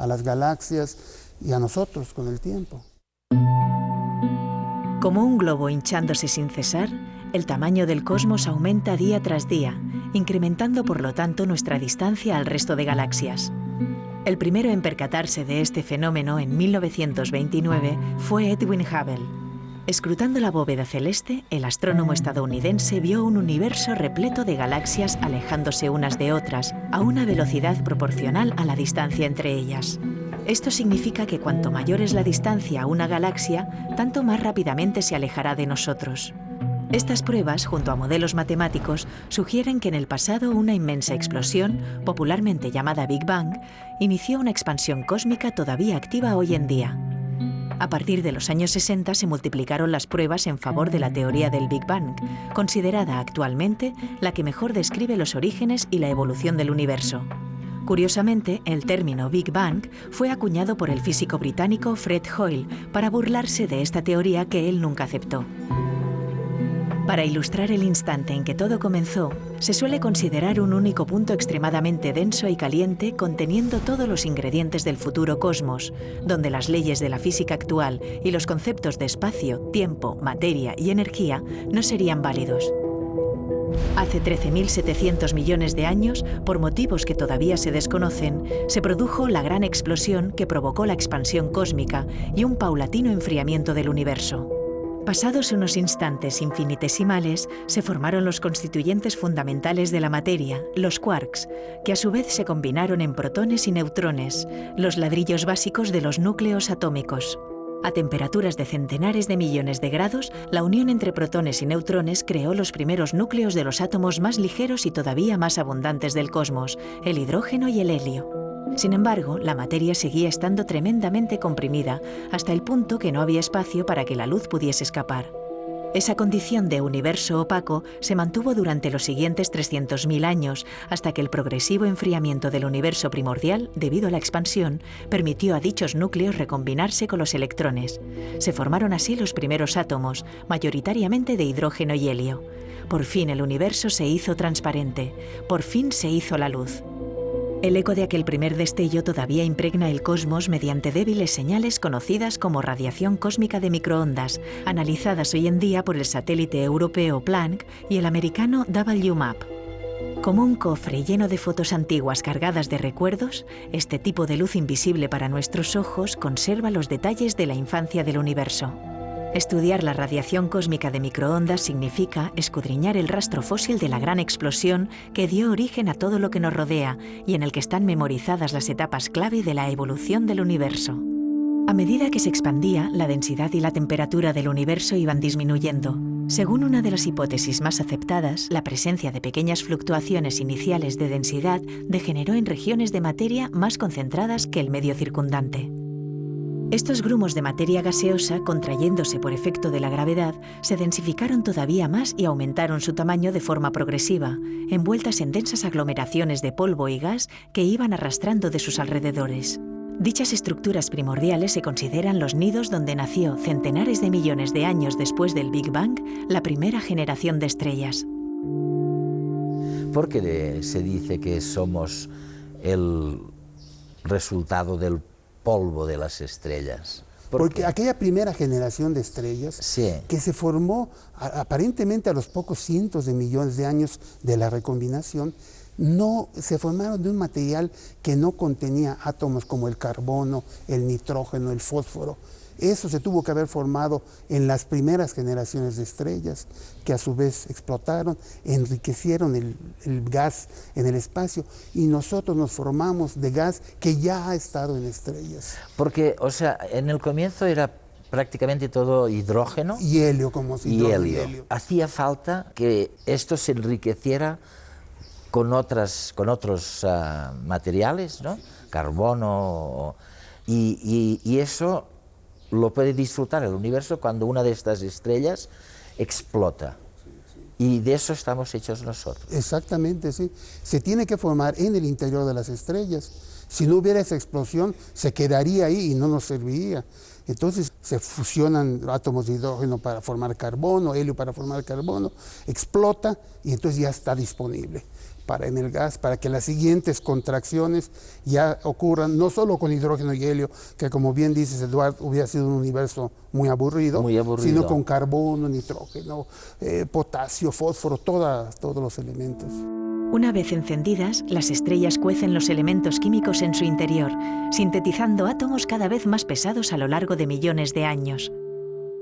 a las galaxias y a nosotros con el tiempo. Como un globo hinchándose sin cesar, el tamaño del cosmos aumenta día tras día, incrementando por lo tanto nuestra distancia al resto de galaxias. El primero en percatarse de este fenómeno en 1929 fue Edwin Hubble. Escrutando la bóveda celeste, el astrónomo estadounidense vio un universo repleto de galaxias alejándose unas de otras a una velocidad proporcional a la distancia entre ellas. Esto significa que cuanto mayor es la distancia a una galaxia, tanto más rápidamente se alejará de nosotros. Estas pruebas, junto a modelos matemáticos, sugieren que en el pasado una inmensa explosión, popularmente llamada Big Bang, inició una expansión cósmica todavía activa hoy en día. A partir de los años 60 se multiplicaron las pruebas en favor de la teoría del Big Bang, considerada actualmente la que mejor describe los orígenes y la evolución del universo. Curiosamente, el término Big Bang fue acuñado por el físico británico Fred Hoyle para burlarse de esta teoría que él nunca aceptó. Para ilustrar el instante en que todo comenzó, se suele considerar un único punto extremadamente denso y caliente conteniendo todos los ingredientes del futuro cosmos, donde las leyes de la física actual y los conceptos de espacio, tiempo, materia y energía no serían válidos. Hace 13.700 millones de años, por motivos que todavía se desconocen, se produjo la gran explosión que provocó la expansión cósmica y un paulatino enfriamiento del universo. Pasados unos instantes infinitesimales, se formaron los constituyentes fundamentales de la materia, los quarks, que a su vez se combinaron en protones y neutrones, los ladrillos básicos de los núcleos atómicos. A temperaturas de centenares de millones de grados, la unión entre protones y neutrones creó los primeros núcleos de los átomos más ligeros y todavía más abundantes del cosmos, el hidrógeno y el helio. Sin embargo, la materia seguía estando tremendamente comprimida, hasta el punto que no había espacio para que la luz pudiese escapar. Esa condición de universo opaco se mantuvo durante los siguientes 300.000 años, hasta que el progresivo enfriamiento del universo primordial, debido a la expansión, permitió a dichos núcleos recombinarse con los electrones. Se formaron así los primeros átomos, mayoritariamente de hidrógeno y helio. Por fin el universo se hizo transparente, por fin se hizo la luz. El eco de aquel primer destello todavía impregna el cosmos mediante débiles señales conocidas como radiación cósmica de microondas, analizadas hoy en día por el satélite europeo Planck y el americano WMAP. Como un cofre lleno de fotos antiguas cargadas de recuerdos, este tipo de luz invisible para nuestros ojos conserva los detalles de la infancia del universo. Estudiar la radiación cósmica de microondas significa escudriñar el rastro fósil de la gran explosión que dio origen a todo lo que nos rodea y en el que están memorizadas las etapas clave de la evolución del universo. A medida que se expandía, la densidad y la temperatura del universo iban disminuyendo. Según una de las hipótesis más aceptadas, la presencia de pequeñas fluctuaciones iniciales de densidad degeneró en regiones de materia más concentradas que el medio circundante. Estos grumos de materia gaseosa, contrayéndose por efecto de la gravedad, se densificaron todavía más y aumentaron su tamaño de forma progresiva, envueltas en densas aglomeraciones de polvo y gas que iban arrastrando de sus alrededores. Dichas estructuras primordiales se consideran los nidos donde nació, centenares de millones de años después del Big Bang, la primera generación de estrellas. ¿Por qué se dice que somos el resultado del polvo de las estrellas? Porque aquella primera generación de estrellas, sí, que se formó aparentemente a los pocos cientos de millones de años de la recombinación, no se formaron de un material que no contenía átomos como el carbono, el nitrógeno, el fósforo. Eso se tuvo que haber formado en las primeras generaciones de estrellas, que a su vez explotaron, enriquecieron el gas en el espacio, y nosotros nos formamos de gas que ya ha estado en estrellas. Porque, o sea, en el comienzo era prácticamente todo hidrógeno. Y helio, como si helio. Hacía falta que esto se enriqueciera con otros materiales, ¿no? Carbono, y eso lo puede disfrutar el universo cuando una de estas estrellas explota. Y de eso estamos hechos nosotros. Exactamente, sí. Se tiene que formar en el interior de las estrellas. Si no hubiera esa explosión, se quedaría ahí y no nos serviría. Entonces se fusionan átomos de hidrógeno para formar carbono, helio para formar carbono, explota y entonces ya está disponible. en el gas, para que las siguientes contracciones ya ocurran, no solo con hidrógeno y helio, que como bien dices, Eduardo, hubiera sido un universo muy aburrido, sino con carbono, nitrógeno, potasio, fósforo, todos los elementos. Una vez encendidas, las estrellas cuecen los elementos químicos en su interior, sintetizando átomos cada vez más pesados a lo largo de millones de años.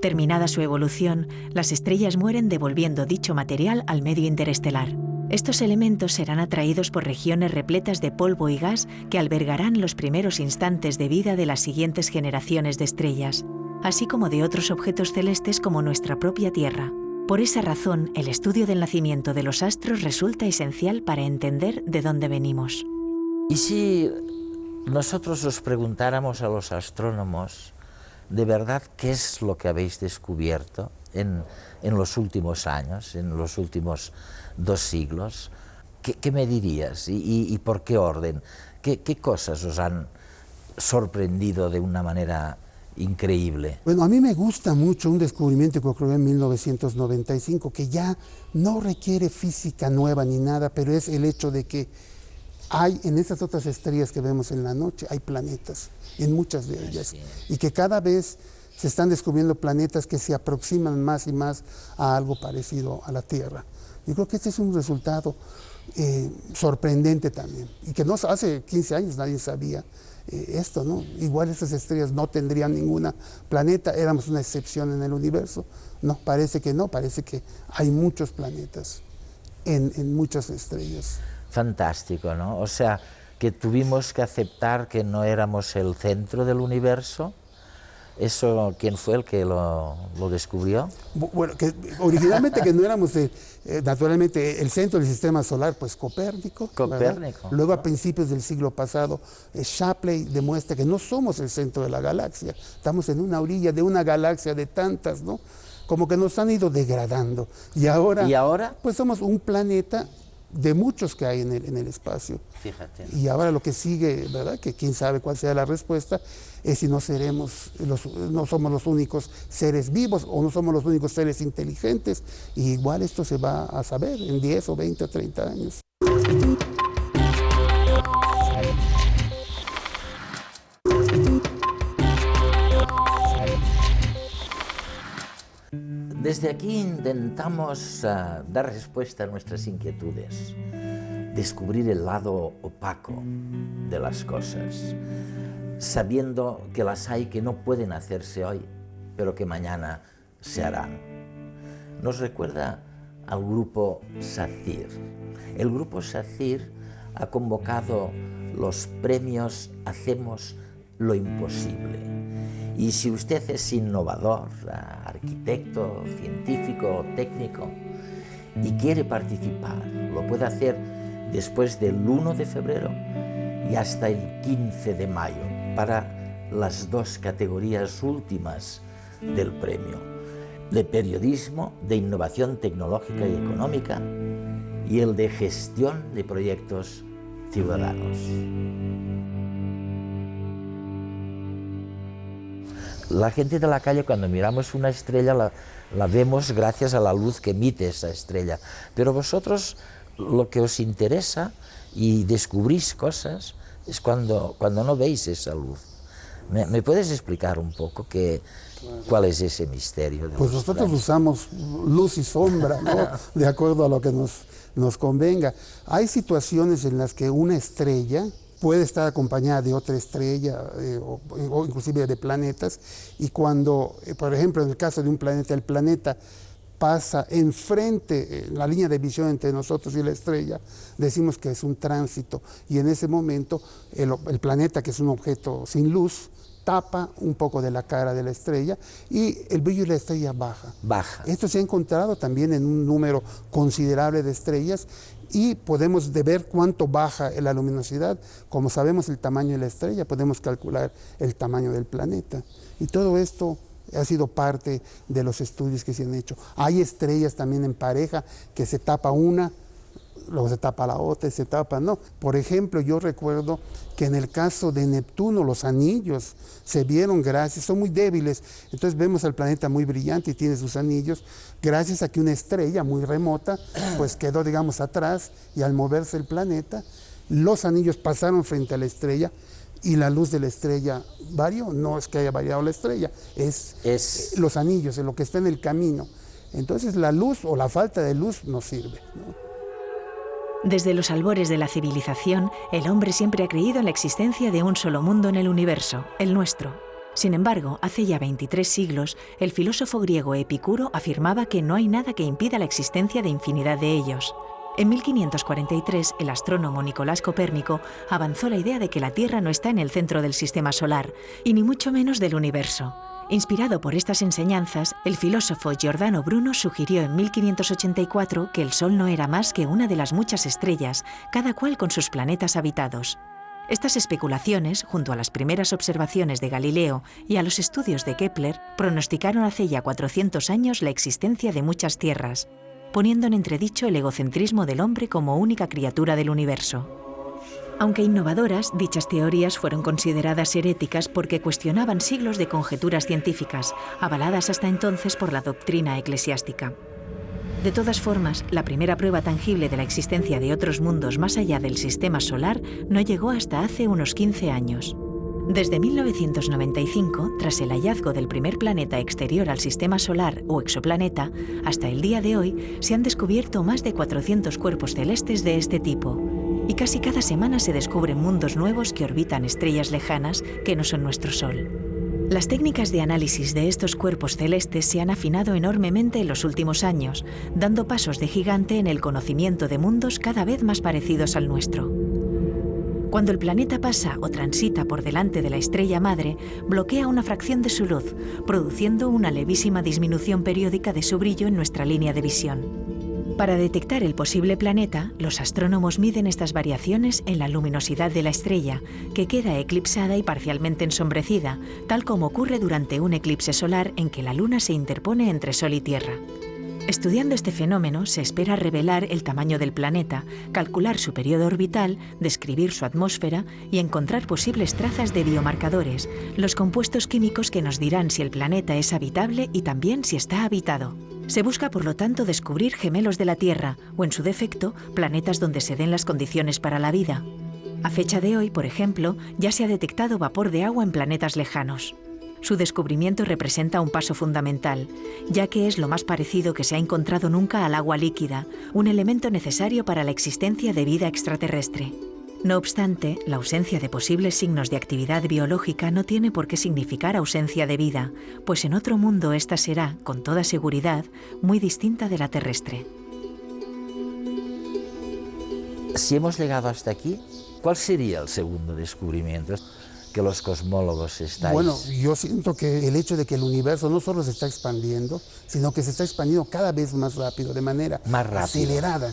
Terminada su evolución, las estrellas mueren devolviendo dicho material al medio interestelar. Estos elementos serán atraídos por regiones repletas de polvo y gas que albergarán los primeros instantes de vida de las siguientes generaciones de estrellas, así como de otros objetos celestes como nuestra propia Tierra. Por esa razón, el estudio del nacimiento de los astros resulta esencial para entender de dónde venimos. ¿Y si nosotros os preguntáramos a los astrónomos, de verdad, qué es lo que habéis descubierto en los últimos años, en los últimos 2 siglos? ¿Qué me dirías y por qué orden? ¿Qué cosas os han sorprendido de una manera increíble? Bueno, a mí me gusta mucho un descubrimiento que ocurrió en 1995, que ya no requiere física nueva ni nada, pero es el hecho de que hay en esas otras estrellas que vemos en la noche, hay planetas, en muchas de ellas, y que cada vez se están descubriendo planetas que se aproximan más y más a algo parecido a la Tierra. Yo creo que este es un resultado sorprendente también, y que no hace 15 años nadie sabía esto, ¿no? Igual estas estrellas no tendrían ningún planeta, éramos una excepción en el universo. No, parece que no, parece que hay muchos planetas en muchas estrellas. Fantástico, ¿no? O sea, que tuvimos que aceptar que no éramos el centro del universo. ¿Eso quién fue el que lo descubrió? Bueno, que originalmente que no éramos, naturalmente, el centro del sistema solar, pues Copérnico. Copérnico. Luego, a principios del siglo pasado, Shapley demuestra que no somos el centro de la galaxia, estamos en una orilla de una galaxia de tantas, ¿no? Como que nos han ido degradando. ¿Y ahora? Pues somos un planeta de muchos que hay en el espacio. Fíjate. Y ahora lo que sigue, ¿verdad? Que quién sabe cuál sea la respuesta, es si no somos los únicos seres vivos o no somos los únicos seres inteligentes. Y igual esto se va a saber en 10 o 20 o 30 años. Desde aquí intentamos dar respuesta a nuestras inquietudes, descubrir el lado opaco de las cosas, sabiendo que las hay que no pueden hacerse hoy, pero que mañana se harán. Nos recuerda al grupo SACIR. El grupo SACIR ha convocado los premios Hacemos lo Imposible. Y si usted es innovador, arquitecto, científico, técnico, y quiere participar, lo puede hacer después del 1 de febrero y hasta el 15 de mayo, para las 2 categorías últimas del premio: de periodismo, de innovación tecnológica y económica, y el de gestión de proyectos ciudadanos. La gente de la calle, cuando miramos una estrella, la vemos gracias a la luz que emite esa estrella. Pero vosotros, lo que os interesa y descubrís cosas es cuando no veis esa luz. ¿Me puedes explicar un poco cuál es ese misterio? Pues nosotros usamos luz y sombra, ¿no? De acuerdo a lo que nos convenga. Hay situaciones en las que una estrella puede estar acompañada de otra estrella o inclusive de planetas, y cuando, por ejemplo, en el caso de un planeta, el planeta pasa enfrente, la línea de visión entre nosotros y la estrella, decimos que es un tránsito, y en ese momento el planeta, que es un objeto sin luz, tapa un poco de la cara de la estrella y el brillo de la estrella baja. Esto se ha encontrado también en un número considerable de estrellas, y podemos ver cuánto baja la luminosidad. Como sabemos el tamaño de la estrella, podemos calcular el tamaño del planeta. Y todo esto ha sido parte de los estudios que se han hecho. Hay estrellas también en pareja, que se tapa una luego se tapa la otra y se tapa, no. Por ejemplo, yo recuerdo que en el caso de Neptuno los anillos se vieron gracias, son muy débiles, entonces vemos al planeta muy brillante y tiene sus anillos, gracias a que una estrella muy remota pues quedó, digamos, atrás, y al moverse el planeta, los anillos pasaron frente a la estrella y la luz de la estrella varió. No es que haya variado la estrella, es los anillos, es lo que está en el camino. Entonces la luz o la falta de luz nos sirve, ¿no? Desde los albores de la civilización, el hombre siempre ha creído en la existencia de un solo mundo en el universo, el nuestro. Sin embargo, hace ya 23 siglos, el filósofo griego Epicuro afirmaba que no hay nada que impida la existencia de infinidad de ellos. En 1543, el astrónomo Nicolás Copérnico avanzó la idea de que la Tierra no está en el centro del sistema solar, y ni mucho menos del universo. Inspirado por estas enseñanzas, el filósofo Giordano Bruno sugirió en 1584 que el Sol no era más que una de las muchas estrellas, cada cual con sus planetas habitados. Estas especulaciones, junto a las primeras observaciones de Galileo y a los estudios de Kepler, pronosticaron hace ya 400 años la existencia de muchas tierras, poniendo en entredicho el egocentrismo del hombre como única criatura del universo. Aunque innovadoras, dichas teorías fueron consideradas heréticas porque cuestionaban siglos de conjeturas científicas, avaladas hasta entonces por la doctrina eclesiástica. De todas formas, la primera prueba tangible de la existencia de otros mundos más allá del sistema solar no llegó hasta hace unos 15 años. Desde 1995, tras el hallazgo del primer planeta exterior al sistema solar o exoplaneta, hasta el día de hoy se han descubierto más de 400 cuerpos celestes de este tipo. Y casi cada semana se descubren mundos nuevos que orbitan estrellas lejanas que no son nuestro Sol. Las técnicas de análisis de estos cuerpos celestes se han afinado enormemente en los últimos años, dando pasos de gigante en el conocimiento de mundos cada vez más parecidos al nuestro. Cuando el planeta pasa o transita por delante de la estrella madre, bloquea una fracción de su luz, produciendo una levísima disminución periódica de su brillo en nuestra línea de visión. Para detectar el posible planeta, los astrónomos miden estas variaciones en la luminosidad de la estrella, que queda eclipsada y parcialmente ensombrecida, tal como ocurre durante un eclipse solar en que la Luna se interpone entre Sol y Tierra. Estudiando este fenómeno, se espera revelar el tamaño del planeta, calcular su periodo orbital, describir su atmósfera y encontrar posibles trazas de biomarcadores, los compuestos químicos que nos dirán si el planeta es habitable y también si está habitado. Se busca, por lo tanto, descubrir gemelos de la Tierra, o en su defecto, planetas donde se den las condiciones para la vida. A fecha de hoy, por ejemplo, ya se ha detectado vapor de agua en planetas lejanos. Su descubrimiento representa un paso fundamental, ya que es lo más parecido que se ha encontrado nunca al agua líquida, un elemento necesario para la existencia de vida extraterrestre. No obstante, la ausencia de posibles signos de actividad biológica no tiene por qué significar ausencia de vida, pues en otro mundo esta será, con toda seguridad, muy distinta de la terrestre. Si hemos llegado hasta aquí, ¿cuál sería el segundo descubrimiento que los cosmólogos estáis? Bueno, yo siento que el hecho de que el universo no solo se está expandiendo, sino que se está expandiendo cada vez más rápido, de manera acelerada.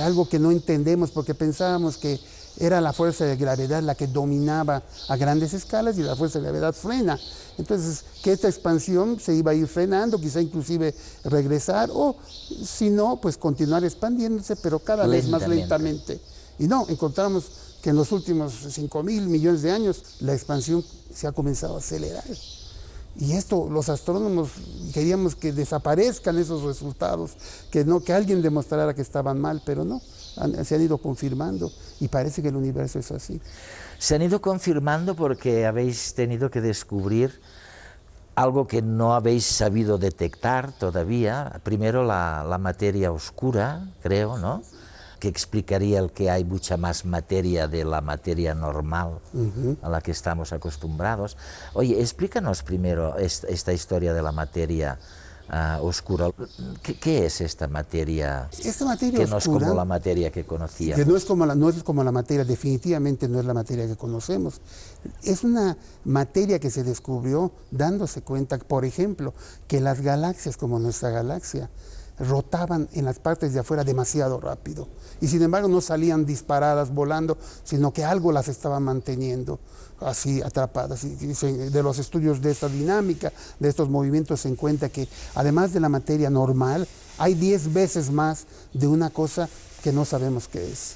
Algo que no entendemos porque pensábamos que era la fuerza de gravedad la que dominaba a grandes escalas y la fuerza de gravedad frena. Entonces, que esta expansión se iba a ir frenando, quizá inclusive regresar, o si no, pues continuar expandiéndose, pero cada vez más lentamente. Y no, encontramos que en los últimos 5.000 millones de años la expansión se ha comenzado a acelerar. Y esto, los astrónomos queríamos que desaparezcan esos resultados, que alguien demostrara que estaban mal, pero no, se han ido confirmando y parece que el universo es así. Se han ido confirmando porque habéis tenido que descubrir algo que no habéis sabido detectar todavía. Primero la materia oscura, creo, ¿no? Que explicaría el que hay mucha más materia de la materia normal a la que estamos acostumbrados. Oye, explícanos primero esta historia de la materia oscura. ¿Qué es esta materia? Esta materia que no es como la materia que conocíamos. Que no es como la materia, definitivamente no es la materia que conocemos. Es una materia que se descubrió dándose cuenta, por ejemplo, que las galaxias como nuestra galaxia rotaban en las partes de afuera demasiado rápido y sin embargo no salían disparadas volando, sino que algo las estaba manteniendo así atrapadas. Y de los estudios de esta dinámica, de estos movimientos, se encuentra que además de la materia normal hay 10 veces más de una cosa que no sabemos qué es.